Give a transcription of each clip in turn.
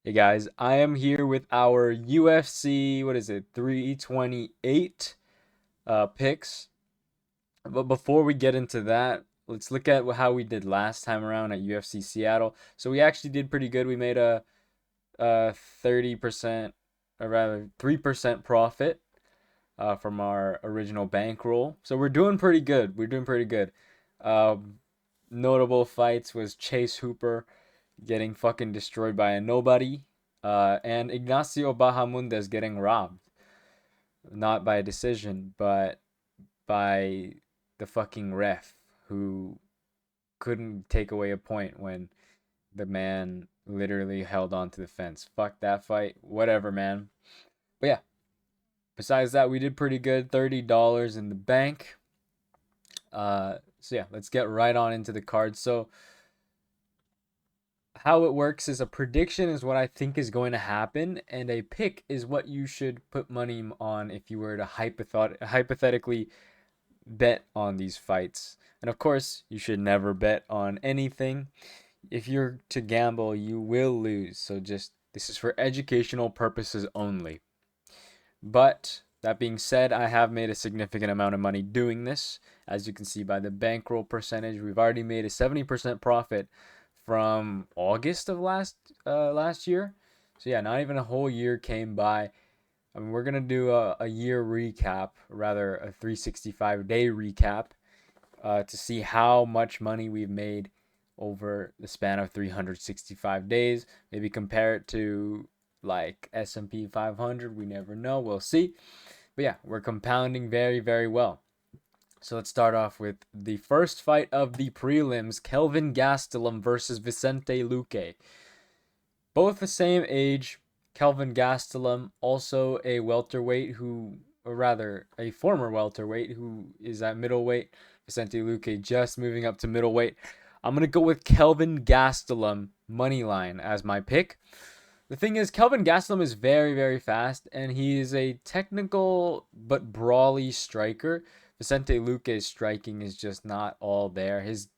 Hey guys, I am here with our UFC, what is it, 328 picks. But before we get into that, let's look at how we did last time around at UFC Seattle. So we actually did pretty good. We made a 30%, or rather 3% profit from our original bankroll. So we're doing pretty good. We're doing pretty good. Notable fights was Chase Hooper getting fucking destroyed by a nobody, and Ignacio Bahamundes getting robbed, not by a decision, but by the fucking ref who couldn't take away a point when the man literally held on to the fence. Fuck that fight. Whatever, man. But yeah, besides that, we did pretty good. $30 in the bank. So yeah, let's get right on into the card. So how it works is a prediction is what I think is going to happen, and a pick is what you should put money on if you were to hypothetically bet on these fights. And of course, you should never bet on anything. If you're to gamble, you will lose. So just this is for educational purposes only. But that being said, I have made a significant amount of money doing this. As you can see by the bankroll percentage, we've already made a 70% profit from August of last year. So yeah, not even a whole year came by. I mean, we're gonna do a year recap, rather a 365-day recap, to see how much money we've made over the span of 365 days. Maybe compare it to like S&P 500. We never know. We'll see. But yeah, we're compounding very, very well. So let's start off with the first fight of the prelims, Kelvin Gastelum versus Vicente Luque. Both the same age. Kelvin Gastelum, also a welterweight who, or rather, a former welterweight who is at middleweight. Vicente Luque just moving up to middleweight. I'm going to go with Kelvin Gastelum money line as my pick. The thing is, Kelvin Gastelum is very, very fast, and he is a technical but brawly striker. Vicente Luque's striking is just not all there. His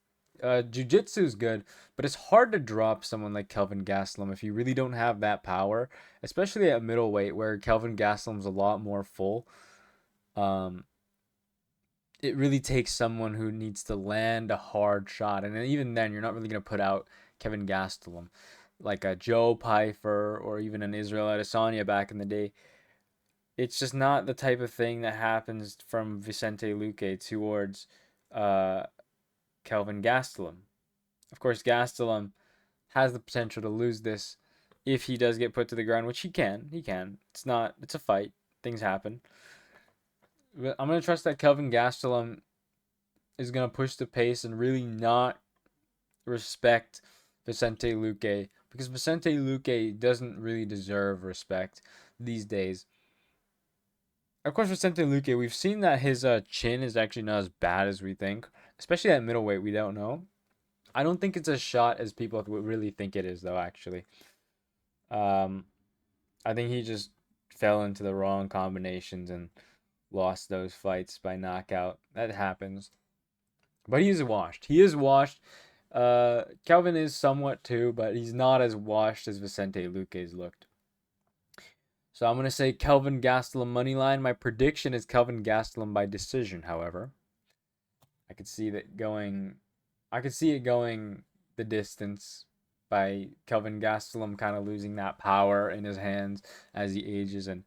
jiu-jitsu is good, but it's hard to drop someone like Kelvin Gastelum if you really don't have that power, especially at middleweight where Kelvin Gastelum's a lot more full. Um, it really takes someone who needs to land a hard shot, and even then, you're not really gonna put out Kevin Gastelum like a Joe Pyfer or even an Israel Adesanya back in the day. It's just not the type of thing that happens from Vicente Luque towards uh, Kelvin Gastelum. Of course, Gastelum has the potential to lose this if he does get put to the ground, which he can. He can. It's not. It's a fight. Things happen. But I'm gonna trust that Kelvin Gastelum is gonna push the pace and really not respect Vicente Luque because Vicente Luque doesn't really deserve respect these days. Of course, Vicente Luque, we've seen that his chin is actually not as bad as we think, especially at middleweight. We don't know. I don't think it's as shot as people would really think it is, though. Actually, um, I think he just fell into the wrong combinations and lost those fights by knockout. That happens. But he is washed. He is washed. Calvin is somewhat too, but he's not as washed as Vicente Luque's looked. So I'm gonna say Kelvin Gastelum money line. My prediction is Kelvin Gastelum by decision. However, I could see that going. I could see it going the distance by Kelvin Gastelum kind of losing that power in his hands as he ages, and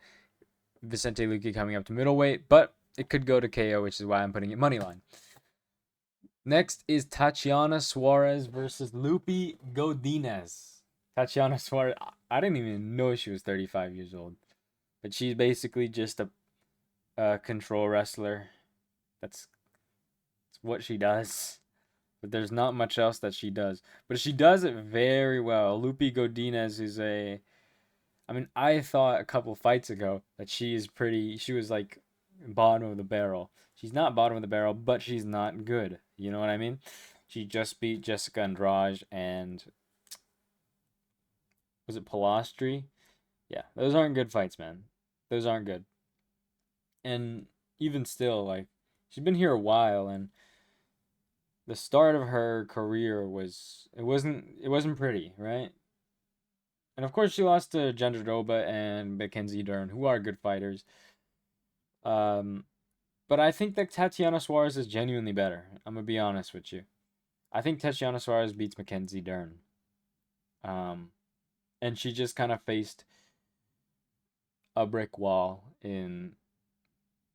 Vicente Luque coming up to middleweight. But it could go to KO, which is why I'm putting it money line. Next is Tatiana Suarez versus Lupi Godinez. Tatiana Suarez, I didn't even know she was 35 years old. But she's basically just a control wrestler. That's what she does. But there's not much else that she does. But she does it very well. Lupi Godinez is a. I mean, I thought a couple fights ago that she is pretty. She was like bottom of the barrel. She's not bottom of the barrel, but she's not good. You know what I mean? She just beat Jessica Andrade and was it Palastri? Yeah, those aren't good fights, man. Those aren't good. And even still, like she's been here a while, and the start of her career was it wasn't pretty, right? And of course, she lost to Jandiroba and Mackenzie Dern, who are good fighters. Um, but I think that Tatiana Suarez is genuinely better. I'm gonna be honest with you. I think Tatiana Suarez beats Mackenzie Dern. Um, and she just kind of faced a brick wall in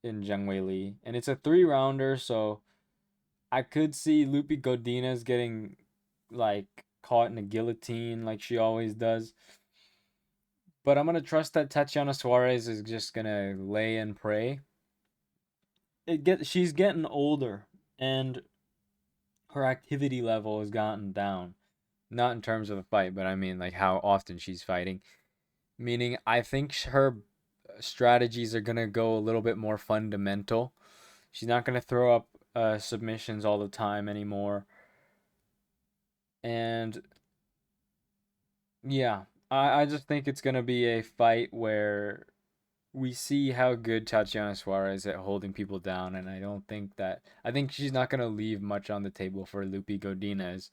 Zhang Wei Li, and it's a 3 rounder, so I could see Lupi Godinez getting like caught in a guillotine like she always does. But I'm gonna trust that Tatiana Suarez is just gonna lay and pray. She's getting older, and her activity level has gotten down. Not in terms of the fight, but I mean like how often she's fighting. Meaning, I think her strategies are gonna go a little bit more fundamental. She's not gonna throw up submissions all the time anymore. And yeah, I just think it's gonna be a fight where we see how good Tatiana Suarez is at holding people down, and I think she's not gonna leave much on the table for Lupi Godinez,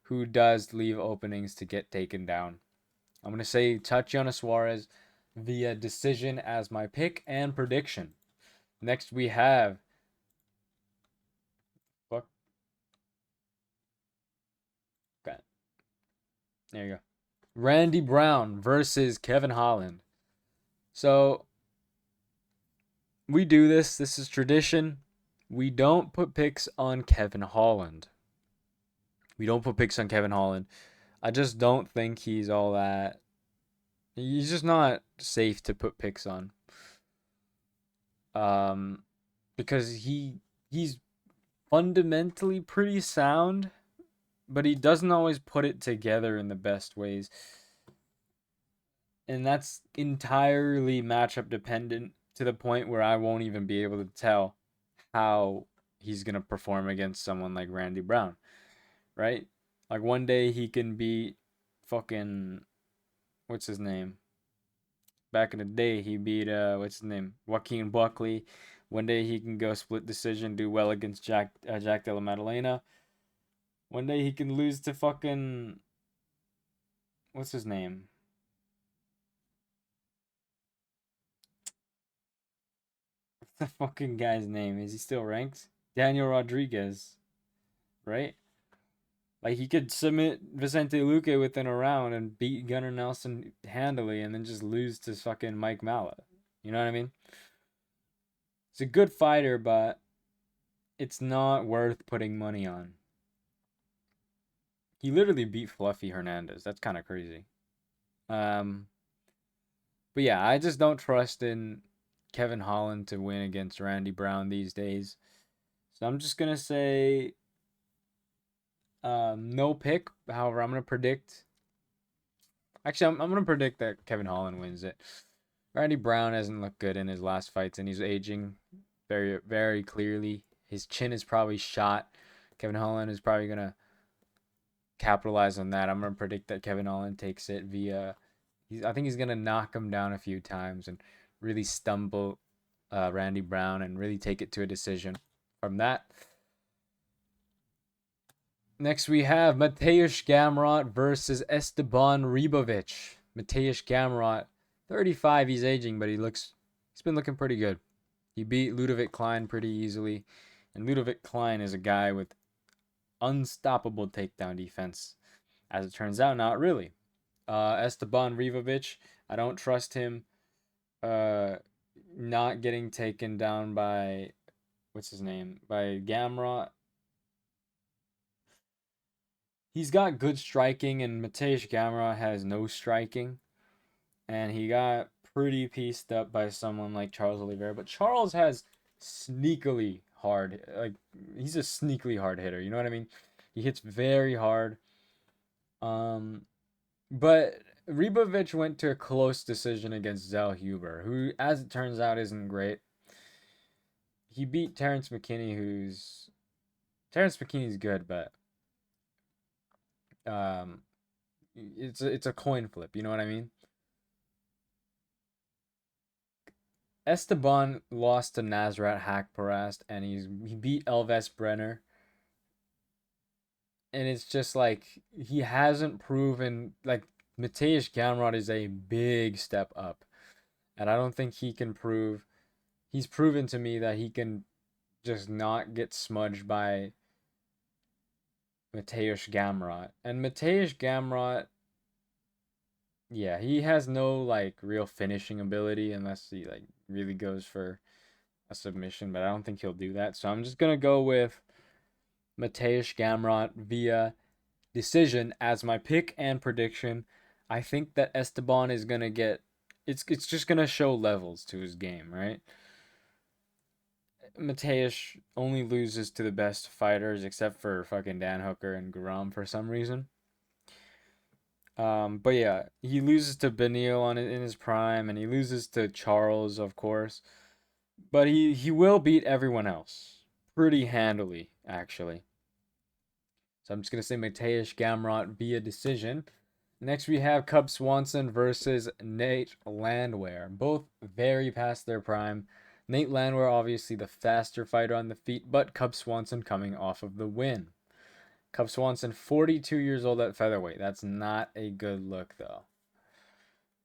who does leave openings to get taken down. I'm gonna say Tatiana Suarez via decision as my pick and prediction. Next we have fuck. Okay, there you go. Randy Brown versus Kevin Holland. So we do this. This is tradition. We don't put picks on Kevin Holland. We don't put picks on Kevin Holland. I just don't think he's all that. He's just not safe to put picks on. Um, because he's fundamentally pretty sound, but he doesn't always put it together in the best ways. And that's entirely matchup dependent to the point where I won't even be able to tell how he's going to perform against someone like Randy Brown, right? Like one day he can beat fucking what's his name? Back in the day he beat what's his name? Joaquin Buckley. One day he can go split decision, do well against Jack Della Maddalena. One day he can lose to fucking what's his name? What's the fucking guy's name? Is he still ranked? Daniel Rodriguez, right? Like he could submit Vicente Luque within a round and beat Gunnar Nelson handily, and then just lose to fucking Mike Mallet. You know what I mean? He's a good fighter, but it's not worth putting money on. He literally beat Fluffy Hernandez. That's kind of crazy. Um, but yeah, I just don't trust in Kevin Holland to win against Randy Brown these days. So I'm just gonna say no pick. However, I'm gonna predict. Actually, I'm gonna predict that Kevin Holland wins it. Randy Brown hasn't looked good in his last fights, and he's aging very, very clearly. His chin is probably shot. Kevin Holland is probably gonna capitalize on that. I'm gonna predict that Kevin Holland takes it via. I think he's gonna knock him down a few times and really stumble Randy Brown and really take it to a decision. From that, next we have Mateusz Gamrot versus Esteban Ribovic. Mateusz Gamrot, 35, he's aging, but he's been looking pretty good. He beat Ludovic Klein pretty easily, and Ludovic Klein is a guy with unstoppable takedown defense. As it turns out, not really. Esteban Ribovic, I don't trust him not getting taken down by what's his name? By Gamrot. He's got good striking, and Mateusz Gamrot has no striking. And he got pretty pieced up by someone like Charles Oliveira. But Charles has sneakily hard, like, he's a sneakily hard hitter. You know what I mean? He hits very hard. But Ribovic went to a close decision against Zell Huber, who, as it turns out, isn't great. He beat Terrence McKinney, Terrence McKinney's good, but um, it's a coin flip. You know what I mean? Esteban lost to Nasrat Hakparast, and he beat Elvis Brenner, and it's just like he hasn't proven like Mateusz Gamrot is a big step up, and I don't think he can prove. He's proven to me that he can just not get smudged by Mateusz Gamrot. And Mateusz Gamrot, yeah, he has no like real finishing ability unless he like really goes for a submission, but I don't think he'll do that. So I'm just gonna go with Mateusz Gamrot via decision as my pick and prediction. I think that Esteban is gonna get it's just gonna show levels to his game, right? Mateusz only loses to the best fighters except for fucking Dan Hooker and Garam for some reason. But yeah, he loses to Benil in his prime, and he loses to Charles, of course. But he will beat everyone else pretty handily, actually. So I'm just gonna say Mateusz Gamrot via decision. Next we have Cub Swanson versus Nate Landwehr. Both very past their prime. Nate Landwehr obviously the faster fighter on the feet, but Cub Swanson coming off of the win. Cub Swanson 42 years old at featherweight. That's not a good look though.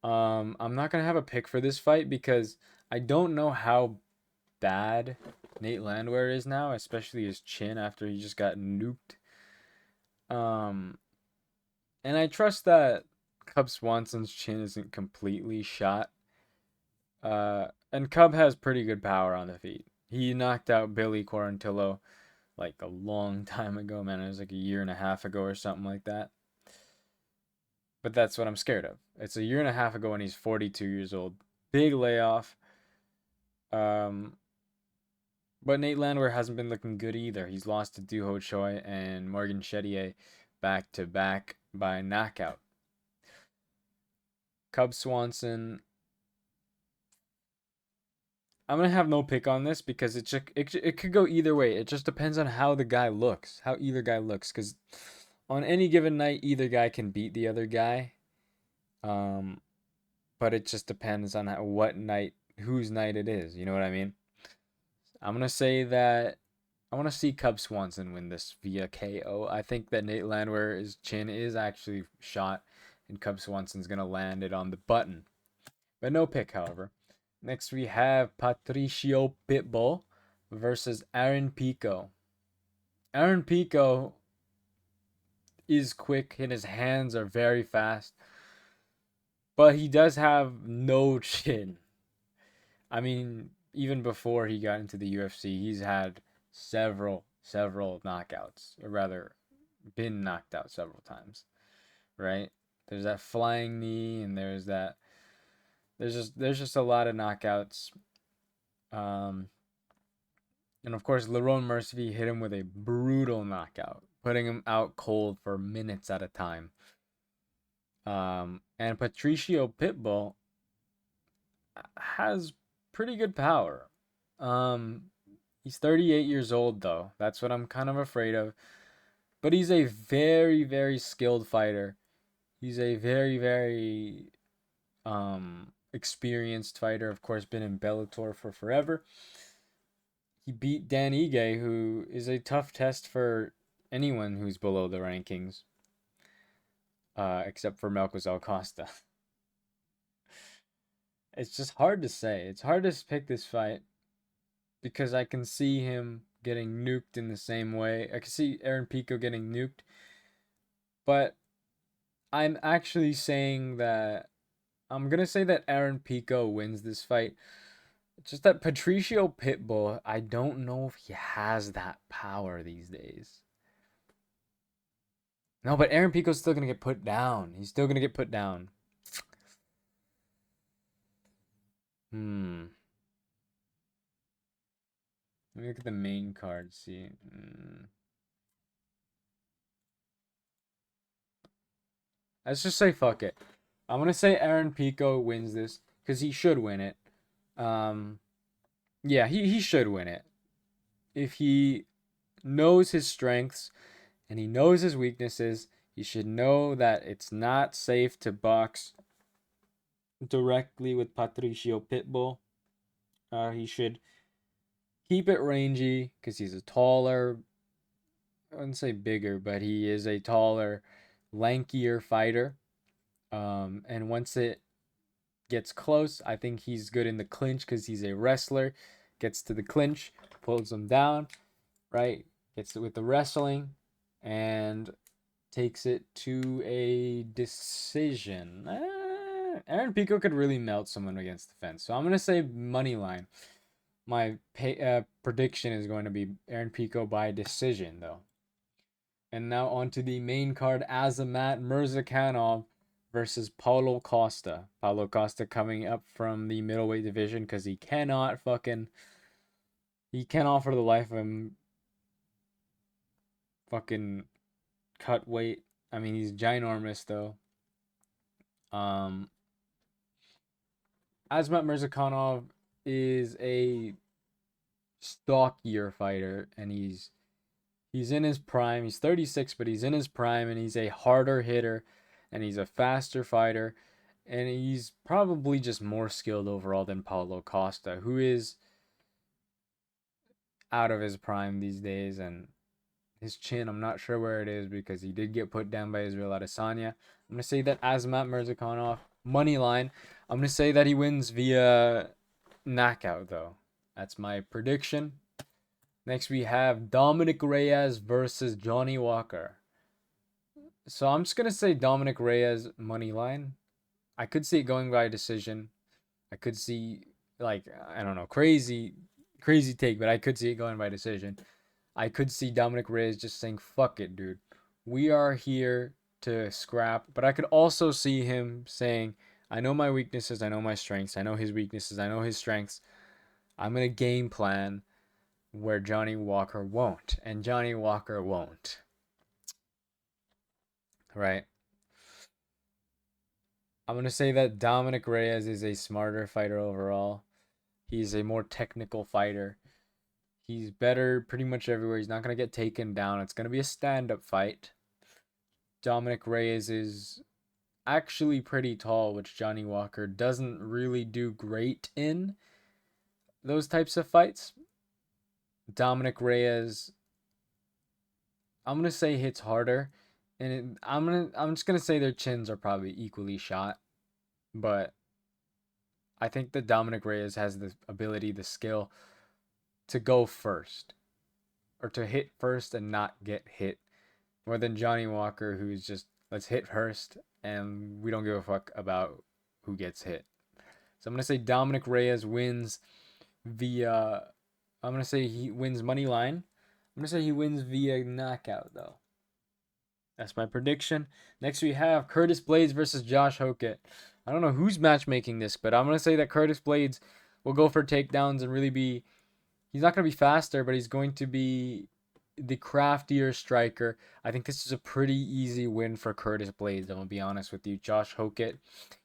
I'm not gonna have a pick for this fight because I don't know how bad Nate Landwehr is now, especially his chin after he just got nuked. Um, and I trust that Cub Swanson's chin isn't completely shot. And Cub has pretty good power on the feet. He knocked out Billy Quarantillo like a long time ago, man. It was like a year and a half ago or something like that. But that's what I'm scared of. It's a year and a half ago and he's 42 years old. Big layoff. Um, but Nate Landwehr hasn't been looking good either. He's lost to Doo Ho Choi and Morgan Chetier back to back by knockout. Cub Swanson. I'm gonna have no pick on this because it could go either way. It just depends on how the guy looks, how either guy looks. Because on any given night, either guy can beat the other guy. Um, but it just depends on what night, whose night it is. You know what I mean? I'm gonna say that I want to see Cub Swanson win this via KO. I think that Nate Landwehr's chin is actually shot, and Cub Swanson's gonna land it on the button. But no pick, however. Next we have Patricio Pitbull versus Aaron Pico. Aaron Pico is quick and his hands are very fast, but he does have no chin. I mean, even before he got into the UFC, he's had several knockouts, or rather, been knocked out several times, right? There's that flying knee, and there's just a lot of knockouts. Um, and of course, Lerone Mercier hit him with a brutal knockout, putting him out cold for minutes at a time. And Patricio Pitbull has pretty good power. Um, he's 38 years old though. That's what I'm kind of afraid of. But he's a very skilled fighter. He's a very experienced fighter. Of course, been in Bellator for forever. He beat Dan Ige, who is a tough test for anyone who's below the rankings, except for Melchizedek Costa. It's just hard to say. It's hard to pick this fight because I can see him getting nuked in the same way. I can see Aaron Pico getting nuked, but I'm actually saying that I'm gonna say that Aaron Pico wins this fight. It's just that Patricio Pitbull, I don't know if he has that power these days. No, but Aaron Pico's still gonna get put down. He's still gonna get put down. Hmm. Let me look at the main card. See. Let's just say fuck it. I'm gonna say Aaron Pico wins this because he should win it. Um, yeah, he should win it if he knows his strengths and he knows his weaknesses. He should know that it's not safe to box directly with Patricio Pitbull. He should keep it rangy because he's a taller, I wouldn't say bigger, but he is a taller, lankier fighter. And once it gets close, I think he's good in the clinch because he's a wrestler. Gets to the clinch, pulls him down, right? Gets it with the wrestling, and takes it to a decision. Aaron Pico could really melt someone against the fence. So I'm going to say money line. My prediction is going to be Aaron Pico by decision, though. And now on to the main card, Azamat Murzakanov versus Paulo Costa. Paulo Costa coming up from the middleweight division because he cannot for the life of him fucking cut weight. I mean, he's ginormous though. Um, Azamat Murzakanov is a stockier fighter, and he's in his prime. He's 36, but he's in his prime, and he's a harder hitter, and he's a faster fighter, and he's probably just more skilled overall than Paulo Costa, who is out of his prime these days, and his chin, I'm not sure where it is because he did get put down by Israel Adesanya. I'm going to say that Azamat Murzakanov, money line. I'm going to say that he wins via knockout, though. That's my prediction. Next, we have Dominic Reyes versus Johnny Walker. So I'm just going to say Dominic Reyes, money line. I could see it going by decision. I could see, like, I don't know, crazy take, but I could see it going by decision. I could see Dominic Reyes just saying, fuck it, dude. We are here to scrap. But I could also see him saying, I know my weaknesses, I know my strengths, I know his weaknesses, I know his strengths. I'm going to game plan where Johnny Walker won't. And Johnny Walker won't. Right? I'm going to say that Dominic Reyes is a smarter fighter overall. He's a more technical fighter. He's better pretty much everywhere. He's not going to get taken down. It's going to be a stand-up fight. Dominic Reyes is actually pretty tall, which Johnny Walker doesn't really do great in those types of fights. Dominic Reyes, I'm going to say hits harder, and I'm just going to say their chins are probably equally shot, but I think that Dominic Reyes has the ability, the skill to go first or to hit first and not get hit more than Johnny Walker, who's just let's hit first and we don't give a fuck about who gets hit. So I'm gonna say Dominic Reyes wins via. I'm gonna say he wins money line. I'm gonna say he wins via knockout though. That's my prediction. Next we have Curtis Blades versus Josh Hokett. I don't know who's matchmaking this, but I'm gonna say that Curtis Blades will go for takedowns and really be. He's not gonna be faster, but he's going to be the craftier striker. I think this is a pretty easy win for Curtis Blades. I'm gonna be honest with you. Josh Hokett,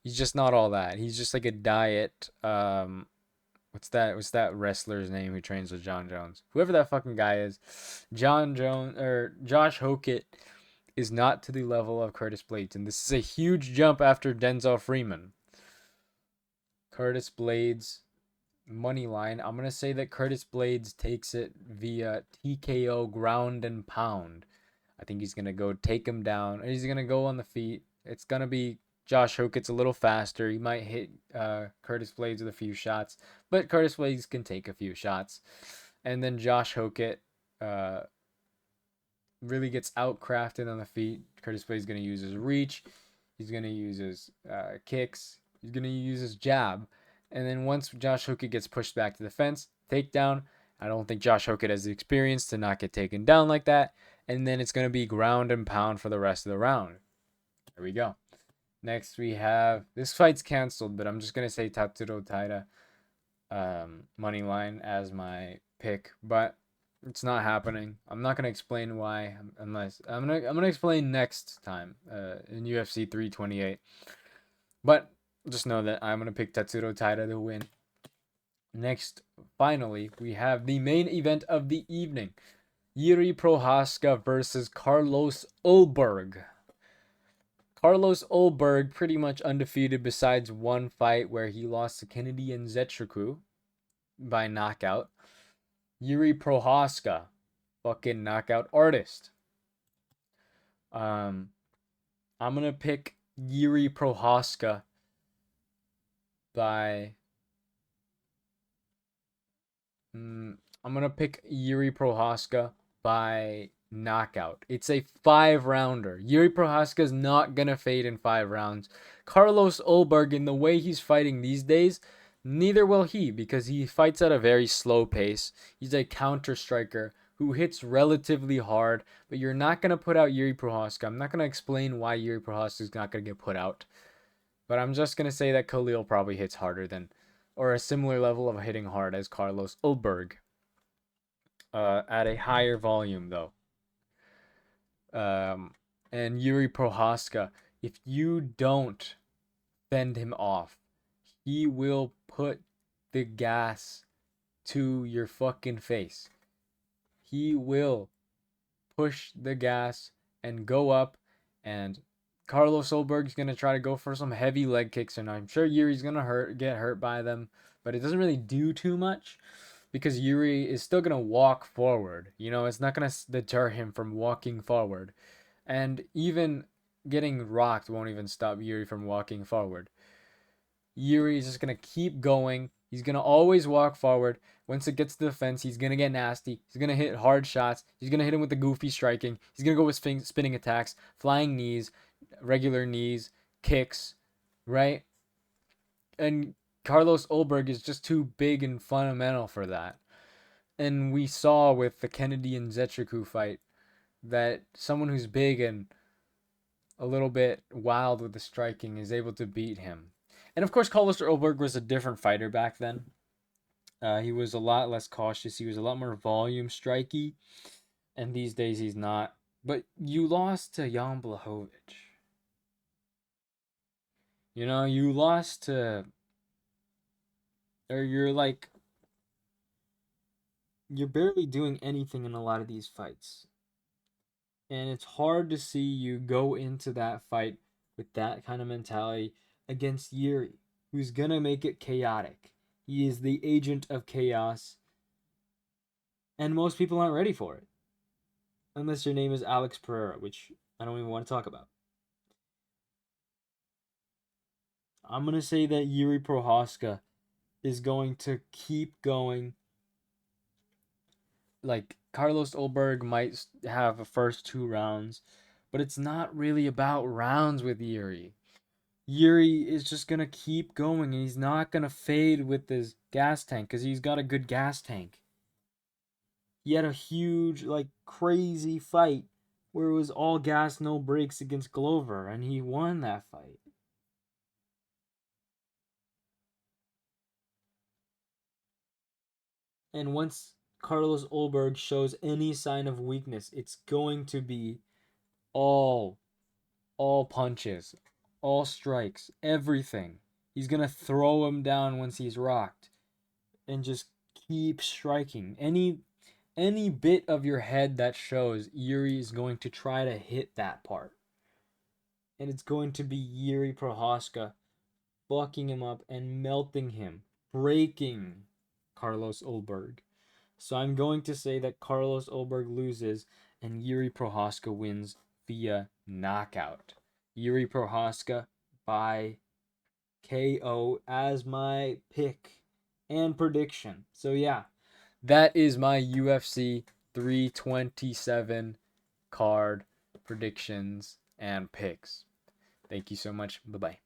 he's just not all that. He's just like a diet. What's that? What's that wrestler's name who trains with John Jones? Whoever that fucking guy is, John Jones or Josh Hokett is not to the level of Curtis Blades, and this is a huge jump after Denzel Freeman. Curtis Blades money line. I'm gonna say that Curtis Blades takes it via TKO ground and pound. I think he's gonna go take him down. He's gonna go on the feet. It's gonna be Josh Hokett's a little faster. He might hit Curtis Blades with a few shots, but Curtis Blades can take a few shots. And then Josh Hokett really gets outcrafted on the feet. Curtis Blades is gonna use his reach. He's gonna use his kicks. He's gonna use his jab. And then once Josh Hokett gets pushed back to the fence, takedown. I don't think Josh Hokett has the experience to not get taken down like that. And then it's going to be ground and pound for the rest of the round. There we go. Next we have, this fight's canceled, but I'm just going to say Tatsuro Taira money line as my pick. But it's not happening. I'm not going to explain why unless I'm going to explain next time in UFC 328. But just know that I'm going to pick Tatsuro Taira to win. Next, finally, we have the main event of the evening. Yuri Prohaska versus Carlos Ulberg. Carlos Ulberg pretty much undefeated besides one fight where he lost to Kennedy Nzechukwu by knockout. Yuri Prohaska, fucking knockout artist. I'm going to pick Yuri Prohaska by I'm gonna pick Yuri Prohaska by knockout. It's a 5 rounder. Yuri Prohaska is not gonna fade in 5 rounds. Carlos Ulberg, in the way he's fighting these days, neither will he, because he fights at a very slow pace. He's a counter striker who hits relatively hard, but you're not gonna put out Yuri Prohaska. I'm not gonna explain why Yuri Prohaska is not gonna get put out, but I'm just gonna say that Khalil probably hits harder than, or a similar level of hitting hard as Carlos Ulberg, at a higher volume though. Um, and Yuri Prohaska, if you don't fend him off, he will put the gas to your fucking face. He will push the gas and go up, and Carlos Solberg's gonna try to go for some heavy leg kicks, and I'm sure Yuri's gonna get hurt by them, but it doesn't really do too much because Yuri is still gonna walk forward. You know, it's not gonna deter him from walking forward, and even getting rocked won't even stop Yuri from walking forward. Yuri is just gonna keep going. He's gonna always walk forward. Once it gets to the fence, he's gonna get nasty. He's gonna hit hard shots. He's gonna hit him with the goofy striking. He's gonna go with spinning attacks, flying knees, regular knees, kicks, right? And Carlos Ulberg is just too big and fundamental for that. And we saw with the Kennedy and Zetriku fight that someone who's big and a little bit wild with the striking is able to beat him. And of course, Carlos Ulberg was a different fighter back then. He was a lot less cautious. He was a lot more volume strikey. And these days he's not. But you lost to Jan Blachowicz. You know, you lost to. Or you're barely doing anything in a lot of these fights. And it's hard to see you go into that fight with that kind of mentality against Yuri, who's gonna make it chaotic. He is the agent of chaos, and most people aren't ready for it. Unless your name is Alex Pereira, which I don't even want to talk about. I'm gonna say that Yuri Prohaska is going to keep going. Like, Carlos Ulberg might have the first 2 rounds, but it's not really about rounds with Yuri. Yuri is just gonna keep going, and he's not gonna fade with his gas tank because he's got a good gas tank. He had a huge, like, crazy fight where it was all gas, no brakes against Glover, and he won that fight. And once Carlos Ulberg shows any sign of weakness, it's going to be all all punches, all strikes, everything. He's gonna throw him down once he's rocked and just keep striking. Any bit of your head that shows, Yuri is going to try to hit that part. And it's going to be Yuri Prohaska fucking him up and melting him, breaking Carlos Ulberg. So I'm going to say that Carlos Ulberg loses and Yuri Prohaska wins via knockout. Yuri Prohaska by KO as my pick and prediction. So yeah, that is my UFC 327 card predictions and picks. Thank you so much. Bye bye.